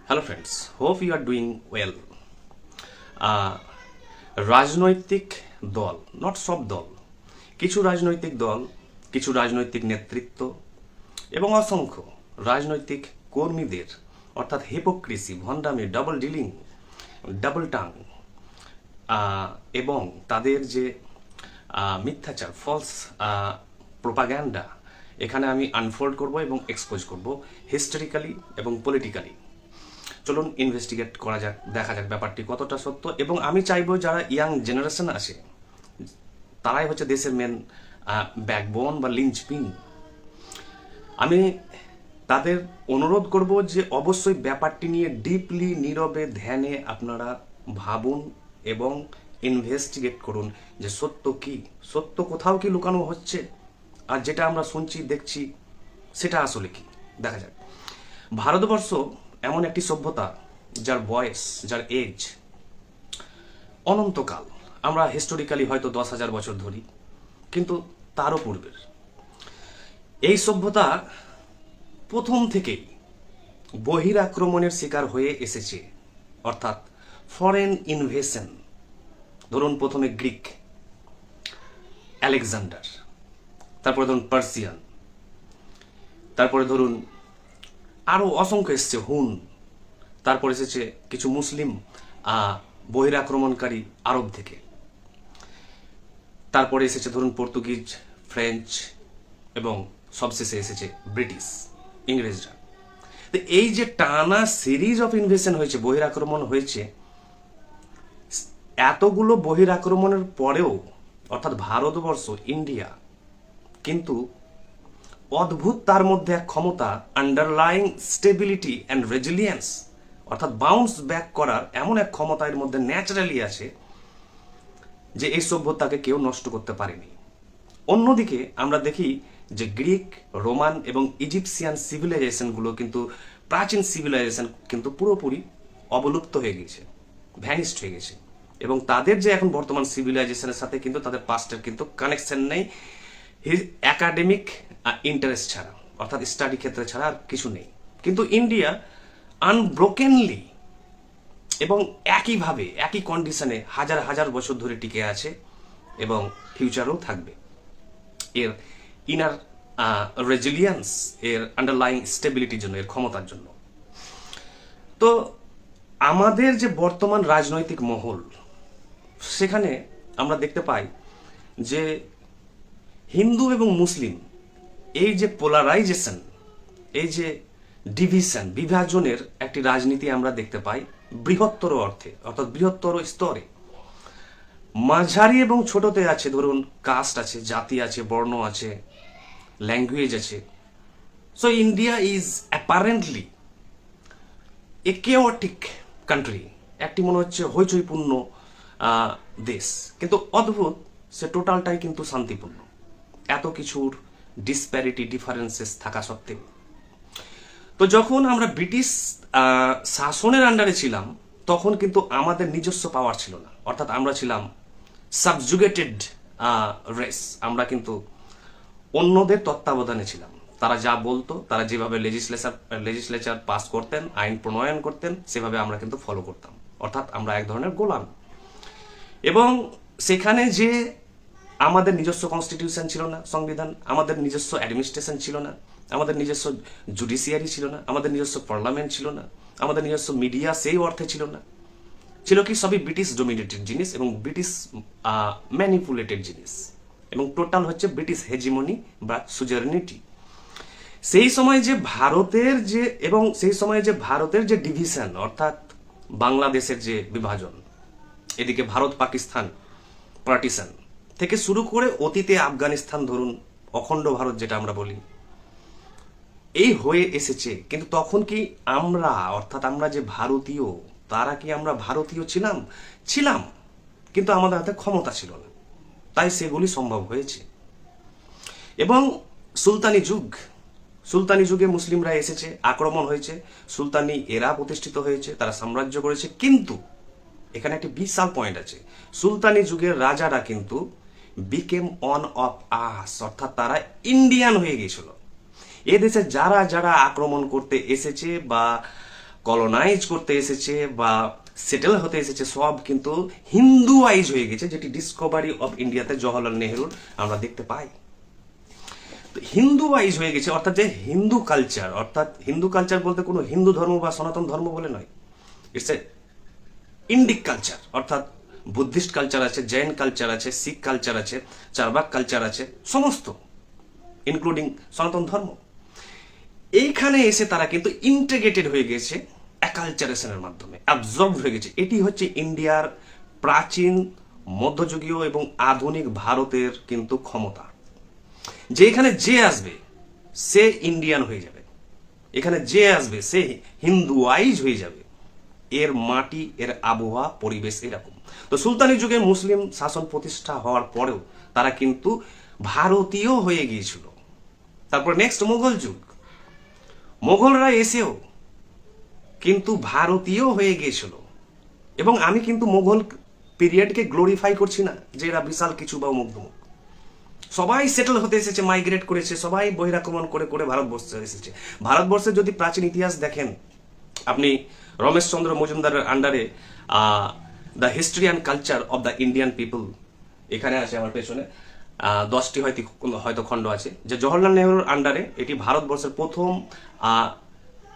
Hello friends, hope you are doing well. রাজনৈতিক দল, not সব দল, কিছু রাজনৈতিক দল, কিছু রাজনৈতিক নেতৃত্ব এবং অসংখ্য রাজনৈতিক কর্মীদের অর্থাৎ হিপোক্রেসি, ভণ্ডামি, ডাবল ডিলিং, ডাবল টাং এবং তাদের যে মিথ্যাচার, ফলস প্রোপাগ্যান্ডা এখানে আমি আনফোল্ড করব এবং এক্সপোজ করব হিস্টোরিক্যালি এবং পলিটিক্যালি। চলুন ইনভেস্টিগেট করা যাক, দেখা যাক ব্যাপারটি কতটা সত্য। এবং আমি চাইবো যারা ইয়াং জেনারেশন আছে তারাই হচ্ছে দেশের মেন ব্যাকবোন বা লিঞ্চপিন। আমি তাদের অনুরোধ করব যে অবশ্যই ব্যাপারটি নিয়ে ডিপলি, নীরবে, ধ্যানে আপনারা ভাবুন এবং ইনভেস্টিগেট করুন যে সত্য কি, সত্য কোথাও কি লুকানো হচ্ছে, আর যেটা আমরা শুনছি দেখছি সেটা আসলে কি। দেখা যাক। ভারতবর্ষ এমন একটি সভ্যতা যার বয়স, যার এজ অনন্তকাল। আমরা হিস্টোরিক্যালি হয়তো 10,000 বছর ধরি, কিন্তু তারও পূর্বের এই সভ্যতা প্রথম থেকেই বহিরাক্রমণের শিকার হয়ে এসেছে, অর্থাৎ ফরেন ইনভেশন। ধরুন প্রথমে গ্রিক, আলেকজান্ডার, তারপরে ধরুন পার্সিয়ান, তারপরে ধরুন আরও অসংখ্য এসছে, হুন, তারপর এসেছে কিছু মুসলিম বহিরাক্রমণকারী আরব থেকে, তারপরে এসেছে ধরুন পর্তুগিজ, ফ্রেঞ্চ এবং সবশেষে এসেছে ব্রিটিশ, ইংরেজরা। তো এই যে টানা সিরিজ অফ ইনভেশন হয়েছে, বহিরাক্রমণ হয়েছে, এতগুলো বহিরাক্রমণের পরেও অর্থাৎ ভারতবর্ষ, ইন্ডিয়া কিন্তু অদ্ভুত তার মধ্যে এক ক্ষমতা, আন্ডারলাইং স্টেবিলিটি অ্যান্ড রেজিলিয়েন্স, অর্থাৎ বাউন্স ব্যাক করার এমন এক ক্ষমতা এর মধ্যে ন্যাচারালি আছে যে এই সভ্যতাকে কেউ নষ্ট করতে পারেনি। অন্যদিকে আমরা দেখি যে গ্রিক, রোমান এবং ইজিপসিয়ান সিভিলাইজেশনগুলো কিন্তু, প্রাচীন সিভিলাইজেশন কিন্তু পুরোপুরি অবলুপ্ত হয়ে গেছে, ভ্যানিস্ট হয়ে গেছে। এবং তাদের যে এখন বর্তমান সিভিলাইজেশনের সাথে কিন্তু তাদের পাস্টের কিন্তু কানেকশন নেই, একাডেমিক ইন্টারেস্ট ছাড়া, অর্থাৎ স্টাডি ক্ষেত্রে ছাড়া আর কিছু নেই। কিন্তু ইন্ডিয়া আনব্রোকেনলি এবং একইভাবে একই কন্ডিশনে হাজার হাজার বছর ধরে টিকে আছে এবং ফিউচারেও থাকবে। এর ইনার রেজিলিয়েন্স, এর আন্ডারলাইং স্টেবিলিটির জন্য, এর ক্ষমতার জন্য। তো আমাদের যে বর্তমান রাজনৈতিক মহল, সেখানে আমরা দেখতে পাই যে হিন্দু এবং মুসলিম এই যে পোলারাইজেশন, এই যে ডিভিশন, বিভাজনের একটি রাজনীতি আমরা দেখতে পাই বৃহত্তর অর্থে, অর্থাৎ বৃহত্তর স্তরে। মাঝারি এবং ছোটতে আছে ধরুন কাস্ট আছে, জাতি আছে, বর্ণ আছে, ল্যাঙ্গুয়েজ আছে। So India is apparently A chaotic country, একটি মনে হচ্ছে হইচইপূর্ণ দেশ, কিন্তু অদ্ভুত সে টোটালটাই কিন্তু শান্তিপূর্ণ, এত কিছুর ডিসপ্যারিটি, ডিফারেন্সেস থাকা সত্ত্বেও। তো যখন আমরা ব্রিটিশ শাসনের আন্ডারে ছিলাম তখন কিন্তু আমাদের নিজস্ব পাওয়ার ছিল না, অর্থাৎ আমরা ছিলাম সাবজুগেটেড রেস। আমরা কিন্তু অন্যদের তত্ত্বাবধানে ছিলাম। তারা যা বলতো, তারা যেভাবে লেজিসলেচার পাস করতেন, আইন প্রণয়ন করতেন, সেভাবে আমরা কিন্তু ফলো করতাম, অর্থাৎ আমরা এক ধরনের গোলাম। এবং সেখানে যে আমাদের নিজস্ব কনস্টিটিউশন ছিল না, সংবিধান, আমাদের নিজস্ব অ্যাডমিনিস্ট্রেশন ছিল না, আমাদের নিজস্ব জুডিশিয়ারি ছিল না, আমাদের নিজস্ব পার্লামেন্ট ছিল না, আমাদের নিজস্ব মিডিয়া সেই অর্থে ছিল না। ছিল কি, সবই ব্রিটিশ ডোমিনেটেড জিনিস এবং ব্রিটিশ ম্যানিপুলেটেড জিনিস, এবং টোটাল হচ্ছে ব্রিটিশ হেজিমনি বা সুজারনিটি। সেই সময় যে ভারতের যে, এবং সেই সময় যে ভারতের যে ডিভিশন, অর্থাৎ বাংলাদেশের যে বিভাজন, এদিকে ভারত পাকিস্তান পার্টিশন থেকে শুরু করে অতীতে আফগানিস্তান, ধরুন অখণ্ড ভারত যেটা আমরা বলি, এই হয়ে এসেছে। কিন্তু তখন কি আমরা, অর্থাৎ আমরা যে ভারতীয়, তারা কি আমরা ভারতীয় ছিলাম? ছিলাম, কিন্তু আমাদের হাতে ক্ষমতা ছিল না, তাই সেগুলি সম্ভব হয়েছে। এবং সুলতানি যুগে মুসলিমরা এসেছে, আক্রমণ হয়েছে, সুলতানি এরা প্রতিষ্ঠিত হয়েছে, তারা সাম্রাজ্য করেছে। কিন্তু এখানে একটি বিশাল পয়েন্ট আছে, সুলতানি যুগের রাজারা কিন্তু বিকেম অন অফ আস, অর্থাৎ তারা ইন্ডিয়ান হয়ে গিয়েছিল। এদেশে যারা যারা আক্রমণ করতে এসেছে বা কলোনাইজ করতে এসেছে বা সেটেল হতে এসেছে সব কিন্তু হিন্দুয়াইজ হয়ে গেছে, যেটি ডিসকভারি অফ ইন্ডিয়াতে জওহরলাল নেহরুর আমরা দেখতে পাই। হিন্দুয়াইজ হয়ে গেছে, অর্থাৎ যে হিন্দু কালচার, অর্থাৎ হিন্দু কালচার বলতে কোনো হিন্দু ধর্ম বা সনাতন ধর্ম বলে নয়, ইটস এ ইন্ডিক কালচার, অর্থাৎ বুদ্ধিস্ট কালচার আছে, জৈন কালচার আছে, শিখ কালচার আছে, চারবাক কালচার আছে, সমস্ত ইনক্লুডিং সনাতন ধর্ম। এইখানে এসে তারা কিন্তু ইন্টিগ্রেটেড হয়ে গেছে অ্যাকালচারেশনের মাধ্যমে, অ্যাবজর্ব হয়ে গেছে। এটি হচ্ছে ইন্ডিয়ার প্রাচীন, মধ্যযুগীয় এবং আধুনিক ভারতের কিন্তু ক্ষমতা, যে এখানে যে আসবে সে ইন্ডিয়ান হয়ে যাবে, এখানে যে আসবে সে হিন্দুয়াইজ হয়ে যাবে। এর মাটি, এর আবহাওয়া, পরিবেশ এরকম। তো সুলতানি যুগে মুসলিম শাসন প্রতিষ্ঠা হওয়ার পরেও তারা কিন্তু ভারতীয় হয়ে গিয়েছিল। তারপর নেক্সট মোগল যুগ, মোগলরা এসেও কিন্তু ভারতীয় হয়ে গিয়েছিল। এবং আমি কিন্তু মোগল পিরিয়ডকে গ্লোরিফাই করছি না যে এরা বিশাল কিছু বা মুগ্ধমুখ, সবাই সেটেল হতে এসেছে, মাইগ্রেট করেছে, সবাই বহিরাগমন করে করে ভারতবর্ষে এসেছে। ভারতবর্ষের যদি প্রাচীন ইতিহাস দেখেন আপনি, রমেশচন্দ্র মজুমদারের আন্ডারে the history and culture of the Indian people, এখানে আছে আমার পেছনে 10টি হয়তো খণ্ড আছে, যে জওহরলাল নেহরুর আন্ডারে এটি ভারতবর্ষের প্রথম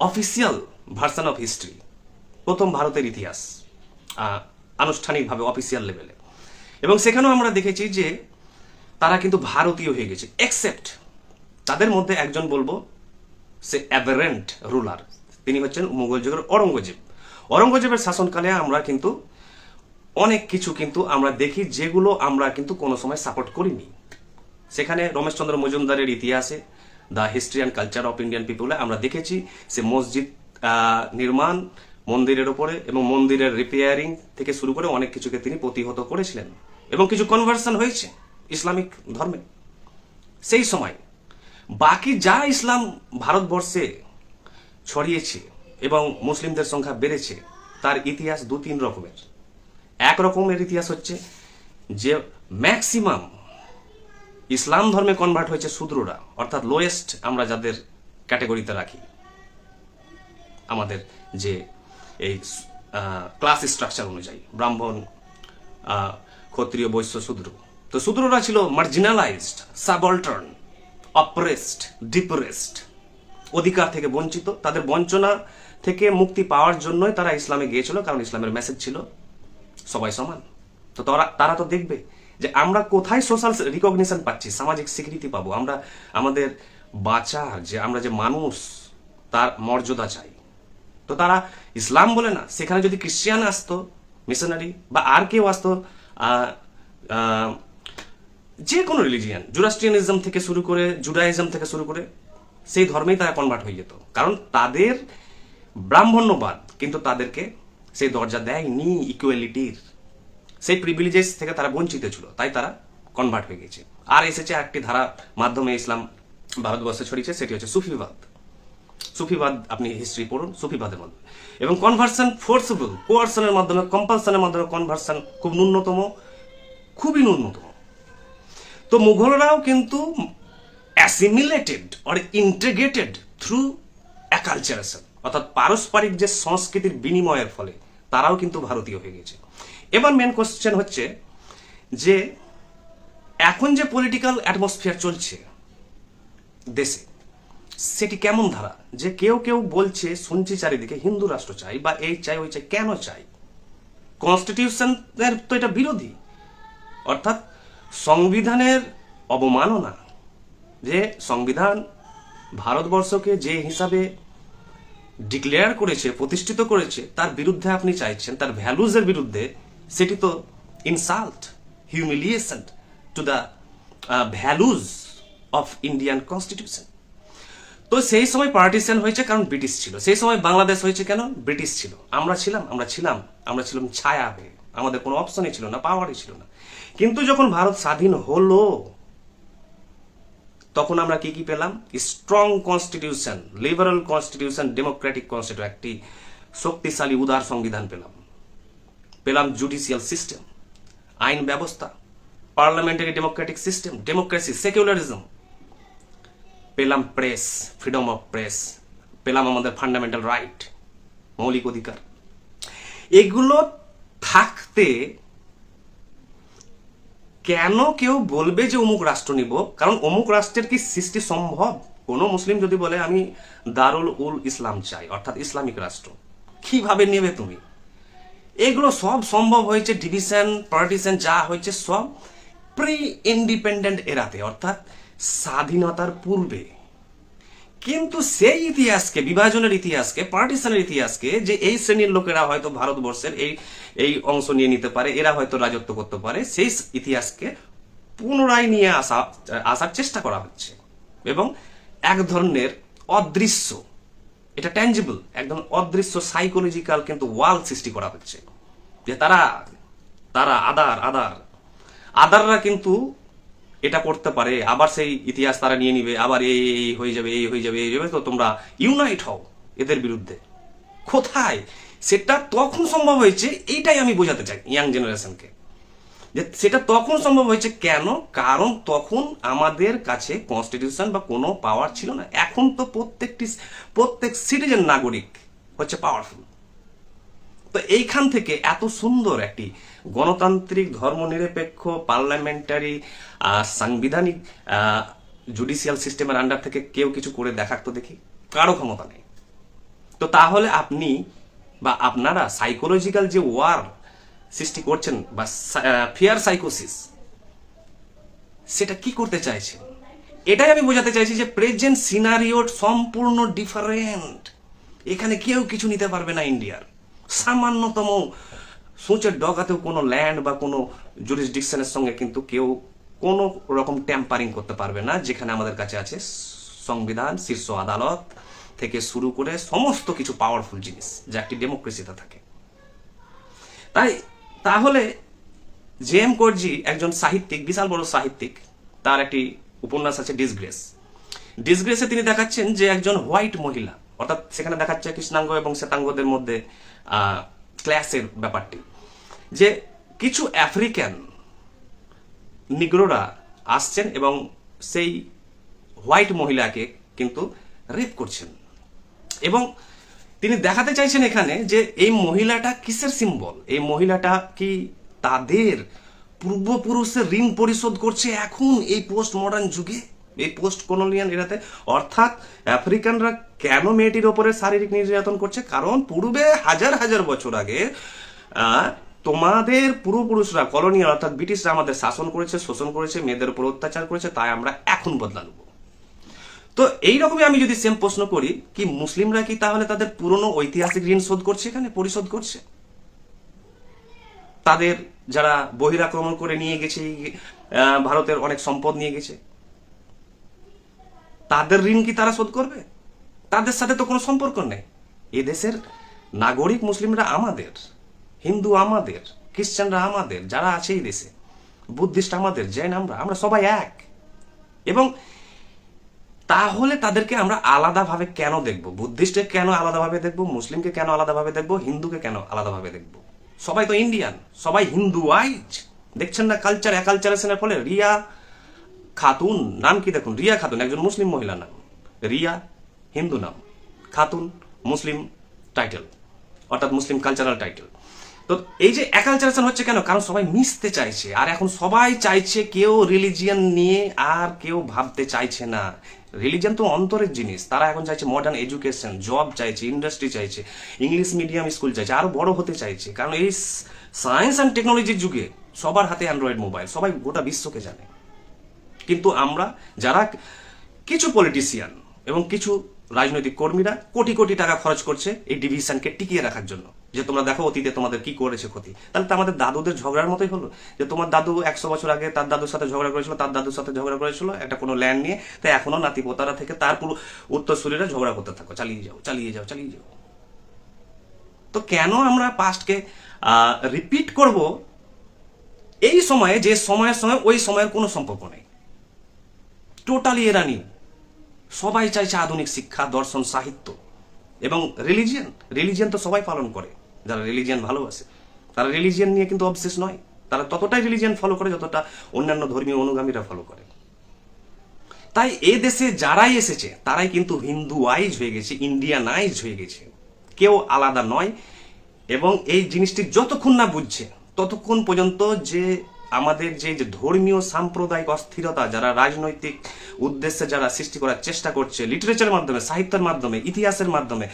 অফিসিয়াল ভার্সন অফ হিস্ট্রি, প্রথম ভারতের ইতিহাস আনুষ্ঠানিকভাবে অফিসিয়াল লেভেলে। এবং সেখানেও আমরা দেখেছি যে তারা কিন্তু ভারতীয় হয়ে গেছে, এক্সেপ্ট তাদের মধ্যে একজন বলবো সে অ্যাবারেন্ট রুলার, তিনি হচ্ছেন মুঘল যুগের ঔরঙ্গজেব। ঔরঙ্গজেবের শাসনকালে আমরা কিন্তু অনেক কিছু কিন্তু আমরা দেখি যেগুলো আমরা কিন্তু কোনো সময় সাপোর্ট করিনি। সেখানে রমেশচন্দ্র মজুমদারের ইতিহাসে the history and culture of Indian পিপলে আমরা দেখেছি সে মসজিদ নির্মাণ মন্দিরের ওপরে এবং মন্দিরের রিপেয়ারিং থেকে শুরু করে অনেক কিছুকে তিনি প্রতিহত করেছিলেন এবং কিছু কনভার্সন হয়েছে ইসলামিক ধর্মে সেই সময়। বাকি যা ইসলাম ভারতবর্ষে ছড়িয়েছে এবং মুসলিমদের সংখ্যা বেড়েছে তার ইতিহাস 2-3 রকমের। এক রকমের ইতিহাস হচ্ছে যে ম্যাক্সিমাম ইসলাম ধর্মে কনভার্ট হয়েছে শূদ্ররা, অর্থাৎ লোয়েস্ট আমরা যাদের ক্যাটাগরিতে রাখি আমাদের যে এই ক্লাস স্ট্রাকচার অনুযায়ী, ব্রাহ্মণ, ক্ষত্রিয়, বৈশ্য, শূদ্র। তো শূদ্ররা ছিল মার্জিনালাইজড, সাবঅল্টার্ন, অপ্রেসড, ডিপ্রেসড, অধিকার থেকে বঞ্চিত। তাদের বঞ্চনা থেকে মুক্তি পাওয়ার জন্যই তারা ইসলামে গিয়েছিল, কারণ ইসলামের মেসেজ ছিল সবাই সমান। তো তারা তো দেখবে যে আমরা কোথায় সোশ্যাল রিকগনিশন পাচ্ছি, সামাজিক স্বীকৃতি পাবো, আমরা আমাদের বাঁচার যে আমরা যে মানুষ তার মর্যাদা চাই। তো তারা ইসলাম বলে না, সেখানে যদি খ্রিস্টিয়ান আসতো মিশনারি বা আর কেউ আসতো, যে কোনো রিলিজিয়ান, জুরাস্ট্রিয়ানিজম থেকে শুরু করে জুডাইজম থেকে শুরু করে সেই ধর্মেই তারা কনভার্ট হয়ে যেত, কারণ তাদের ব্রাহ্মণ্যবাদ কিন্তু তাদেরকে সেই দরজা দেয়নি ইকুয়ালিটির, সেই প্রিভিলেজেস থেকে তারা বঞ্চিত ছিল, তাই তারা কনভার্ট হয়ে গেছে। আর এসেছে একটি ধারা মাধ্যমে ইসলাম ভারতবর্ষে ছড়িয়েছে, সেটি হচ্ছে সুফিবাদ। সুফিবাদ আপনি হিস্ট্রি পড়ুন, সুফিবাদের মাধ্যমে এবং কনভার্সন ফোর্সেবল, কোয়ার্সনের মাধ্যমে, কম্পালশনের মাধ্যমে কনভার্সন খুব ন্যূনতম, খুবই ন্যূনতম। তো মুঘলরাও কিন্তু অ্যাসিমিলেটেড অর ইন্টিগ্রেটেড থ্রু অ্যাকালচারেশন, অর্থাৎ পারস্পরিক যে সংস্কৃতির বিনিময়ের ফলে তারাও কিন্তু ভারতীয় হয়ে গেছে। এবার মেন কোশ্চেন হচ্ছে যে এখন যে পলিটিক্যাল অ্যাটমসফিয়ার চলছে দেশে, সেটি কেমন ধারা, যে কেউ কেউ বলছে, শুনছি চারিদিকে হিন্দু রাষ্ট্র চাই বা এই চাই ওই চাই। কেন চাই? কনস্টিটিউশনের তো এটা বিরোধী, অর্থাৎ সংবিধানের অবমাননা। যে সংবিধান ভারতবর্ষকে যে হিসাবে ডিক্লেয়ার করেছে, প্রতিষ্ঠিত করেছে, তার বিরুদ্ধে আপনি চাইছেন, তার ভ্যালুজের বিরুদ্ধে, সেটি তো insult, humiliation to the values of Indian constitution. তো সেই সময় পার্টিশন হয়েছে কারণ ব্রিটিশ ছিল, সেই সময় বাংলাদেশ হয়েছে কেন? ব্রিটিশ ছিল। আমরা ছিলাম ছায়া হয়ে, আমাদের কোনো অপশনই ছিল না, পাওয়ারই ছিল না। কিন্তু যখন ভারত স্বাধীন হলো তখন আমরা কি কি পেলাম? Strong constitution, liberal constitution, Democratic constitution, একটি শক্তিশালী উদার সংবিধান পেলাম জুডিশিয়াল সিস্টেম, আইন ব্যবস্থা, parliamentary Democratic system, democracy, secularism, পেলাম প্রেস, ফ্রিডম অফ প্রেস, পেলাম আমাদের ফান্ডামেন্টাল রাইট, মৌলিক অধিকার, এগুলো থাকতে কেন কেউ বলবে যে অমুক রাষ্ট্র নিব? কারণ অমুক রাষ্ট্রের কি সৃষ্টি সম্ভব? কোনো মুসলিম যদি বলে আমি দারুল উল ইসলাম চাই, অর্থাৎ ইসলামিক রাষ্ট্র, কিভাবে নেবে তুমি? এগুলো সব সম্ভব হয়েছে ডিভিশন পার্টিশন যা হয়েছে সব প্রি ইন্ডিপেন্ডেন্ট এরাতে, অর্থাৎ স্বাধীনতার পূর্বে। কিন্তু সেই ইতিহাসকে, বিভাজনের ইতিহাসকে, পার্টিশনের ইতিহাসকে, যে এই শ্রেণীর লোকেরা হয়তো ভারতবর্ষের এই এই অংশ নিয়ে নিতে পারে, এরা হয়তো রাজত্ব করতে পারে, সেই ইতিহাসকে পুনরায় নিয়ে আসার চেষ্টা করা হচ্ছে এবং এক ধরনের অদৃশ্য, এটা ট্যাঞ্জিবল, একদম অদৃশ্য সাইকোলজিক্যাল কিন্তু ওয়াল সৃষ্টি করা হচ্ছে যে তারা তারা আদাররা কিন্তু এটা করতে পারে, আবার সেই ইতিহাস তারা নিয়ে নিবে, আবার এই হয়ে যাবে, এই হয়ে যাবে, এই যাবে, তো তোমরা ইউনাইট হও এদের বিরুদ্ধে। কোথায় সেটা তখন সম্ভব হয়েছে, এইটাই আমি বোঝাতে চাই ইয়াং জেনারেশনকে, যে সেটা তখন সম্ভব হয়েছে কেন? কারণ তখন আমাদের কাছে কনস্টিটিউশন বা কোনো পাওয়ার ছিল না। এখন তো প্রত্যেক সিটিজেন নাগরিক হচ্ছে পাওয়ারফুল। তো এইখান থেকে এত সুন্দর একটি গণতান্ত্রিক ধর্মনিরপেক্ষ পার্লামেন্টারি সাংবিধানিক জুডিশিয়াল সিস্টেমের আন্ডার থেকে কেউ কিছু করে দেখাক তো দেখি, কারো ক্ষমতা নেই। তো তাহলে আপনি বা আপনারা সাইকোলজিক্যাল যে ওয়ার সৃষ্টি করছেন বা ফিয়ার সাইকোসিস, সেটা কি করতে চাইছেন? এটাই আমি বোঝাতে চাইছি যে প্রেজেন্ট সিনারিও সম্পূর্ণ ডিফারেন্ট। এখানে কেউ কিছু নিতে পারবে না ইন্ডিয়ার। সামান্যতম সোচের ডগাতেও কোনো ল্যান্ড বা কোনো জুরিসডিকশনের সঙ্গে কিন্তু কেউ কোনো রকম ট্যাম্পারিং করতে পারবে না, যেখানে আমাদের কাছে আছে সংবিধান, শীর্ষ আদালত থেকে শুরু করে সমস্ত কিছু পাওয়ারফুল জিনিস যা একটি ডেমোক্রেসিতে থাকে। তাহলে জে এম কোর্জি একজন সাহিত্যিক, বিশাল বড় সাহিত্যিক, তার একটি উপন্যাস আছে ডিসগ্রেসে তিনি দেখাচ্ছেন যে একজন হোয়াইট মহিলা, অর্থাৎ সেখানে দেখাচ্ছে কৃষ্ণাঙ্গ এবং শ্বেতাঙ্গদের মধ্যে ক্লাসের ব্যাপারটি, যে কিছু আফ্রিকান নিগ্রোরা আসছেন এবং সেই হোয়াইট মহিলাকে কিন্তু রেপ করছেন। এবং তিনি দেখাতে চাইছেন এখানে যে এই মহিলাটা কিসের সিম্বল? এই মহিলাটা কি তাদের পূর্বপুরুষের ঋণ পরিশোধ করছে এখন এই পোস্ট মডার্ন যুগে, এই পোস্ট কলোনিয়াল এরাতে? অর্থাৎ আফ্রিকানরা কেন মেয়েটির ওপরে শারীরিক নির্যাতন করছে? কারণ পূর্বে হাজার হাজার বছর আগে তোমাদের পূর্বপুরুষরা, কলোনিয়াল অর্থাৎ ব্রিটিশরা আমাদের শাসন করেছে, শোষণ করেছে, মেয়েদের উপর অত্যাচার করেছে, তাই আমরা এখন বদলা নেব। তো এইরকমই আমি যদি সেম প্রশ্ন করি, কি মুসলিমরা কি তাহলে তাদের পুরনো ঐতিহাসিক ঋণ শোধ করছে, এখানে পরিশোধ করছে? তাদের যারা বহিরাক্রমণ করে নিয়ে গেছে, ভারতের অনেক সম্পদ নিয়ে গেছে, তাদের ঋণ কি তারা শোধ করবে? তাদের সাথে তো কোনো সম্পর্ক নেই। এদেশের নাগরিক মুসলিমরা আমাদের, হিন্দু আমাদের, খ্রিস্টানরা আমাদের, যারা আছে এই দেশে, বুদ্ধিস্ট আমাদের, জৈন আমরা সবাই এক। এবং তাহলে তাদেরকে আমরা আলাদাভাবে কেন দেখব? বুদ্ধিস্টকে কেন আলাদাভাবে দেখব? মুসলিমকে কেন আলাদাভাবে দেখব? হিন্দুকে কেন আলাদাভাবে দেখব? সবাই তো ইন্ডিয়ান, সবাই হিন্দুয়াইজ। দেখছেন না কালচার অ্যাকালচারেশনের ফলে? রিয়া খাতুন নাম কি দেখুন, রিয়া খাতুন একজন মুসলিম মহিলা নাম, রিয়া হিন্দু নাম, খাতুন মুসলিম টাইটেল, অর্থাৎ মুসলিম কালচারাল টাইটেল। তো এই যে অ্যাকালচারেশন হচ্ছে কেন? কারণ সবাই মিশতে চাইছে, আর এখন সবাই চাইছে, কেউ রিলিজিয়ান নিয়ে আর কেউ ভাবতে চাইছে না। রিলিজিয়ান তো অন্তরের জিনিস। তারা এখন চাইছে মডার্ন এডুকেশন, জব চাইছে, ইন্ডাস্ট্রি চাইছে, ইংলিশ মিডিয়াম স্কুল চাইছে, আরো বড় হতে চাইছে। কারণ এই সায়েন্স অ্যান্ড টেকনোলজির যুগে সবার হাতে অ্যান্ড্রয়েড মোবাইল, সবাই গোটা বিশ্বকে জানে। কিন্তু আমরা যারা কিছু পলিটিশিয়ান এবং কিছু রাজনৈতিক কর্মীরা কোটি কোটি টাকা খরচ করছে এই ডিভিশনকে টিকিয়ে রাখার জন্য, যে তোমরা দেখো অতীতে তোমাদের কি করেছে ক্ষতি। তাহলে তো আমাদের দাদুদের ঝগড়ার মতোই হলো, যে তোমার দাদু 100 বছর আগে তার দাদুর সাথে ঝগড়া করেছিল, তার দাদুর সাথে ঝগড়া করেছিল একটা কোনো ল্যান্ড নিয়ে, তাই এখনো নাতি পোতারা থেকে তার পুরো উত্তরসূরিরা ঝগড়া করতে থাকো, চালিয়ে যাও চালিয়ে যাও চালিয়ে যাও। তো কেন আমরা পাস্টকে রিপিট করব এই সময়ে, যে সময়ের সঙ্গে ওই সময়ের কোনো সম্পর্ক নেই, টোটালি এরা নিউ। সবাই চাইছে আধুনিক শিক্ষা, দর্শন, সাহিত্য এবং রিলিজিয়ান তো সবাই পালন করে। যারা রিলিজিয়ান ভালোবাসে তারা রিলিজিয়ান নিয়ে কিন্তু অবসেস নয়, তারা ততটাই রিলিজিয়ান ফলো করে যতটা অন্যান্য ধর্মীয় অনুগামীরা ফলো করে। তাই এ দেশে যারাই এসেছে তারাই কিন্তু হিন্দুয়াইজ হয়ে গেছে, ইন্ডিয়ানাইজ হয়ে গেছে। কেউ আলাদা নয়। এবং এই জিনিসটি যতক্ষণ না বুঝছে ততক্ষণ পর্যন্ত যে আমাদের যে ধর্মীয় সাম্প্রদায়িক অস্থিরতা যারা রাজনৈতিক উদ্দেশ্যে যারা সৃষ্টি করার চেষ্টা করছে লিটারেচারের মাধ্যমে, সাহিত্যের মাধ্যমে, ইতিহাসের মাধ্যমে,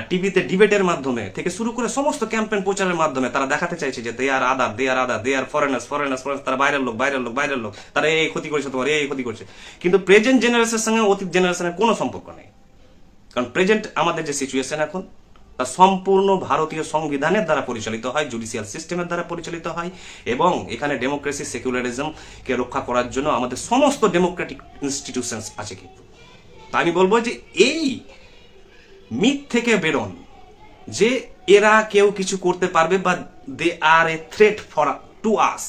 টিভিতে ডিবেটের মাধ্যমে থেকে শুরু করে সমস্ত ক্যাম্পেইন প্রচারের মাধ্যমে তারা দেখাতে চাইছে যে দে আর আদার, দে আর ফরেনার্স, তারা বাইরের লোক, তারা এই ক্ষতি করছে, তোমার এই ক্ষতি করছে। কিন্তু প্রেজেন্ট জেনারেশনের সঙ্গে অতীত জেনারেশনের কোনো সম্পর্ক নেই। কারণ প্রেজেন্ট আমাদের যে সিচুয়েশন এখন তা সম্পূর্ণ ভারতীয় সংবিধানের দ্বারা পরিচালিত হয়, জুডিশিয়াল সিস্টেমের দ্বারা পরিচালিত হয়, এবং এখানে ডেমোক্রেসি, সেকুলারিজমকে রক্ষা করার জন্য আমাদের সমস্ত ডেমোক্রেটিক ইনস্টিটিউশনস আছে। কিন্তু তা আমি বলবো যে এই মিথ থেকে বেরোন যে এরা কেউ কিছু করতে পারবে, বা they are a threat for to us,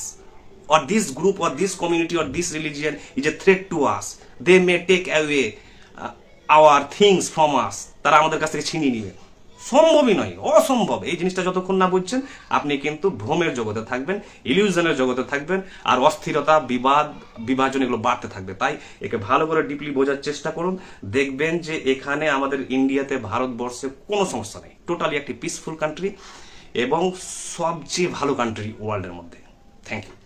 or this group or this community or this religion is a threat to us, they may take away our things from us, তারা আমাদের কাছ থেকে ছিনিয়ে নিবে। সম্ভবই নয়, অসম্ভব। এই জিনিসটা যতক্ষণ না বুঝছেন আপনি কিন্তু ভ্রমের জগতে থাকবেন, ইলিউশনের জগতে থাকবেন, আর অস্থিরতা, বিভাজন এগুলো বাড়তে থাকবে। তাই একে ভালো করে ডিপলি বোঝার চেষ্টা করুন, দেখবেন যে এখানে আমাদের ইন্ডিয়াতে, ভারতবর্ষে কোনো সমস্যা নেই। টোটালি একটি পিসফুল কান্ট্রি এবং সবচেয়ে ভালো কান্ট্রি ওয়ার্ল্ডের মধ্যে। Thank you.